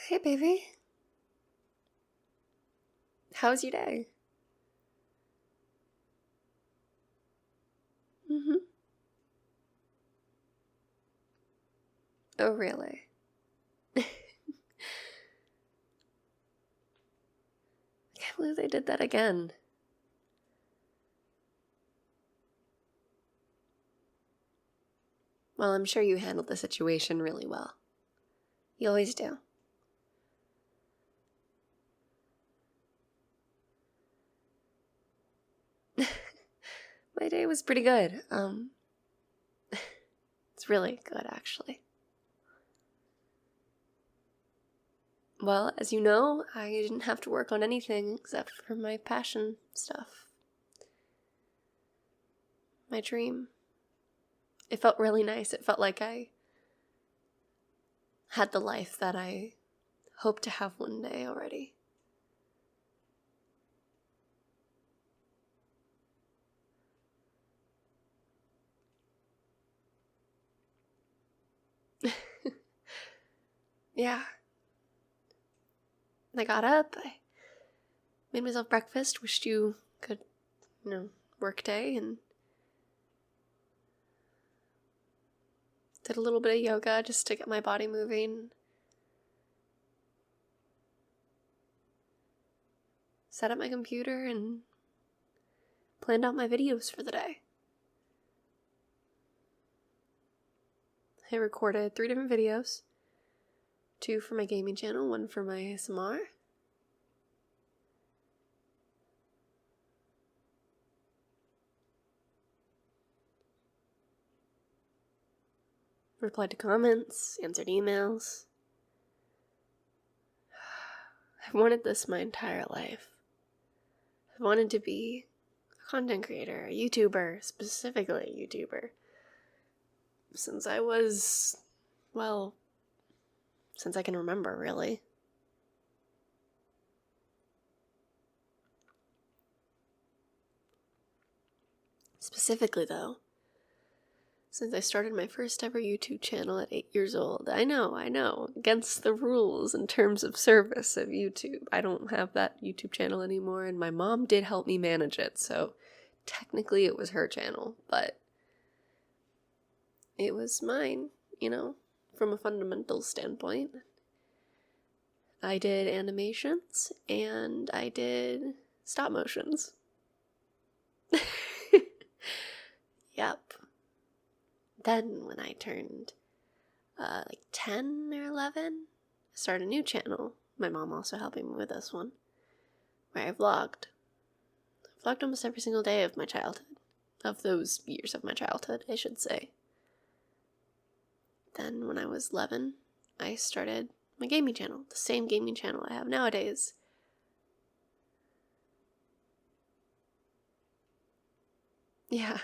Hey, baby. How was your day? Oh, really? I can't believe they did that again. Well, I'm sure you handled the situation really well. You always do. My day was pretty good. It's really good, actually. Well, as you know, I didn't have to work on anything except for my passion stuff. My dream. It felt really nice. It felt like I had the life that I hope to have one day already. Yeah. I got up, I made myself breakfast, wished you good, work day, and did a little bit of yoga just to get my body moving. Set up my computer and planned out my videos for the day. I recorded 3 different videos. 2 for my gaming channel, 1 for my ASMR. Replied to comments, answered emails. I've wanted this my entire life. I've wanted to be a content creator, a YouTuber, specifically a YouTuber, since I was, since I can remember, really. Specifically, though, since I started my first ever YouTube channel at 8 years old. I know, against the rules in terms of service of YouTube. I don't have that YouTube channel anymore, and my mom did help me manage it, so technically it was her channel, but it was mine, from a fundamental standpoint. I did animations, and I did stop motions. Yep. Then, when I turned 10 or 11, I started a new channel. My mom also helping me with this one, where I vlogged. I vlogged almost every single day of my childhood. Of those years of my childhood, I should say. Then, when I was 11, I started my gaming channel. The same gaming channel I have nowadays. Yeah.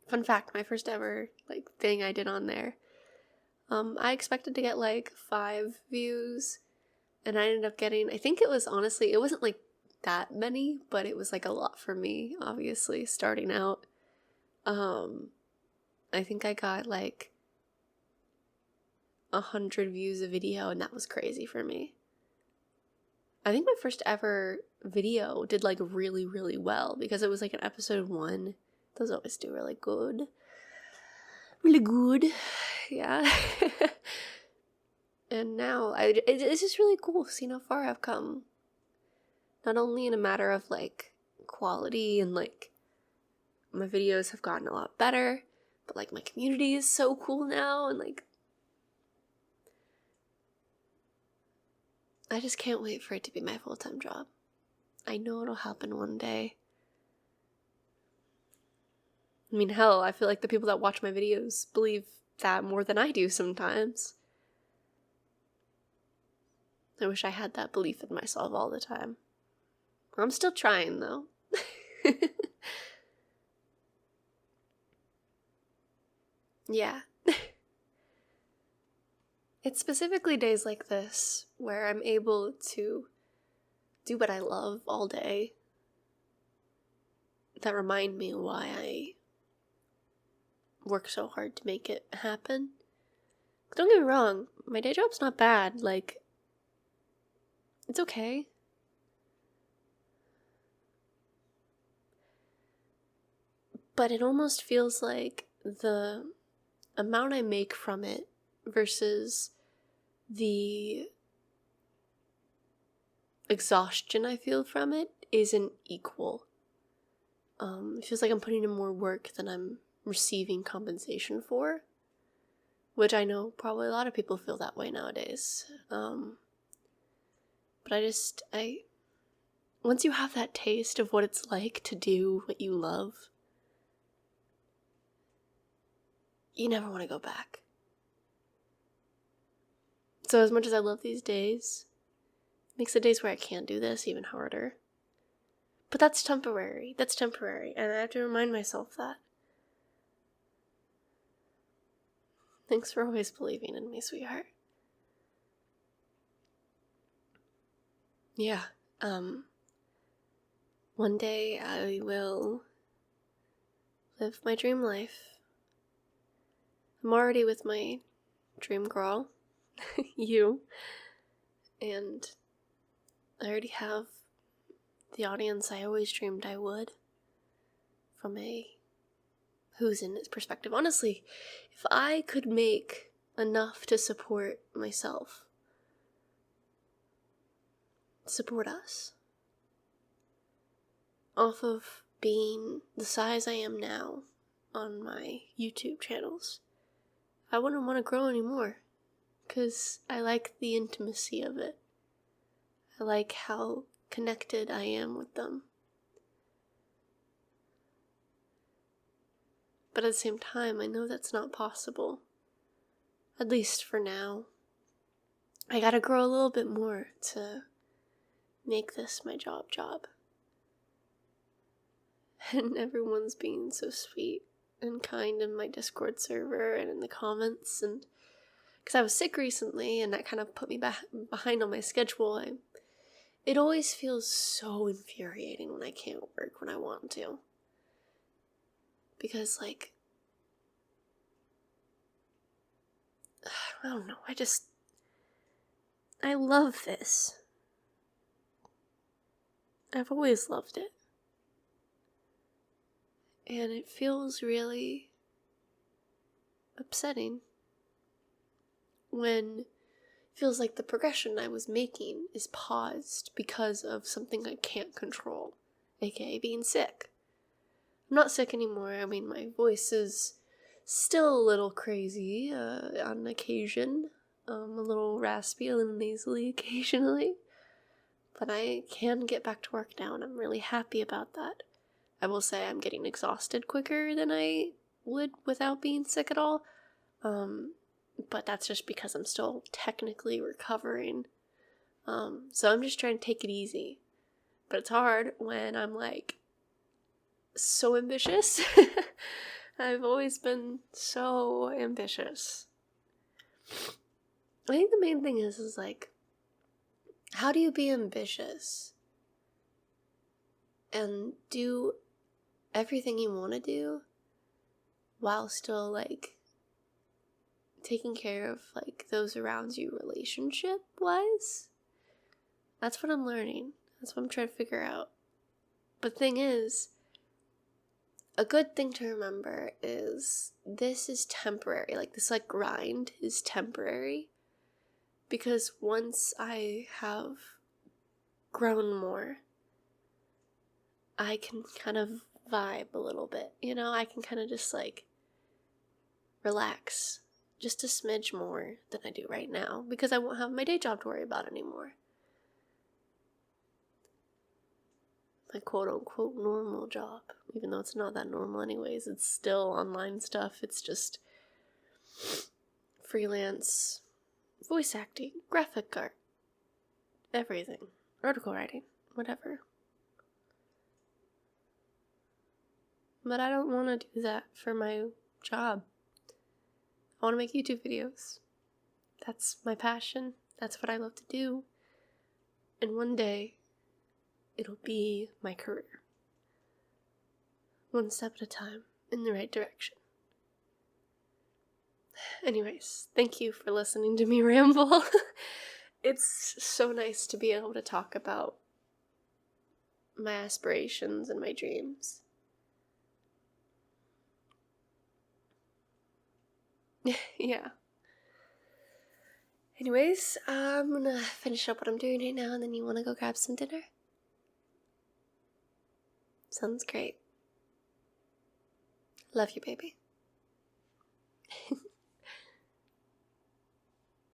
Fun fact, my first ever thing I did on there, I expected to get 5 views, and I ended up getting, I think it was, honestly, it wasn't that many, but it was a lot for me, obviously, starting out. I think I got 100 views a video, and that was crazy for me. I think my first ever video did really, really well, because it was an episode 1. Those always do really good. Really good. Yeah. And now, it's just really cool seeing how far I've come. Not only in a matter of quality and my videos have gotten a lot better, but my community is so cool now, and I just can't wait for it to be my full-time job. I know it'll happen one day. I mean, hell, I feel like the people that watch my videos believe that more than I do sometimes. I wish I had that belief in myself all the time. I'm still trying, though. Yeah. It's specifically days like this where I'm able to do what I love all day that remind me why I work so hard to make it happen. Don't get me wrong, my day job's not bad, like, it's okay. But it almost feels like the amount I make from it versus the exhaustion I feel from it isn't equal. It feels like I'm putting in more work than I'm receiving compensation for, which I know probably a lot of people feel that way nowadays. But once you have that taste of what it's like to do what you love, you never want to go back. So as much as I love these days, it makes the days where I can't do this even harder. But that's temporary. And I have to remind myself that. Thanks for always believing in me, sweetheart. Yeah, one day I will live my dream life. I'm already with my dream girl, you, and I already have the audience I always dreamed I would, from a who's in its perspective. Honestly, if I could make enough to support myself, support us, off of being the size I am now on my YouTube channels, I wouldn't want to grow anymore, because I like the intimacy of it. I like how connected I am with them. But at the same time, I know that's not possible. At least for now. I gotta grow a little bit more to make this my job. And everyone's being so sweet and kind in my Discord server and in the comments, and because I was sick recently and that kind of put me behind on my schedule. It always feels so infuriating when I can't work when I want to, because like, I don't know, I love this. I've always loved it. And it feels really upsetting when it feels like the progression I was making is paused because of something I can't control, aka being sick. I'm not sick anymore. I mean, my voice is still a little crazy on occasion, a little raspy, a little nasally occasionally, but I can get back to work now, and I'm really happy about that. I will say I'm getting exhausted quicker than I would without being sick at all, but that's just because I'm still technically recovering, so I'm just trying to take it easy. But it's hard when I'm like so ambitious. I've always been so ambitious. I think the main thing is like, how do you be ambitious and do everything you want to do while still like taking care of like those around you relationship wise? That's what I'm learning. That's what I'm trying to figure out. But the thing is, a good thing to remember is this is temporary. Like this like grind is temporary, because once I have grown more, I can kind of vibe a little bit, you know? I can kind of just like relax just a smidge more than I do right now, because I won't have my day job to worry about anymore. My quote-unquote normal job, even though it's not that normal anyways. It's still online stuff. It's just freelance voice acting, graphic art, everything, article writing, whatever. But I don't want to do that for my job. I want to make YouTube videos. That's my passion. That's what I love to do. And one day, it'll be my career. One step at a time, in the right direction. Anyways, thank you for listening to me ramble. It's so nice to be able to talk about my aspirations and my dreams. Yeah. Anyways, I'm gonna finish up what I'm doing right now, and then you wanna go grab some dinner? Sounds great. Love you, baby.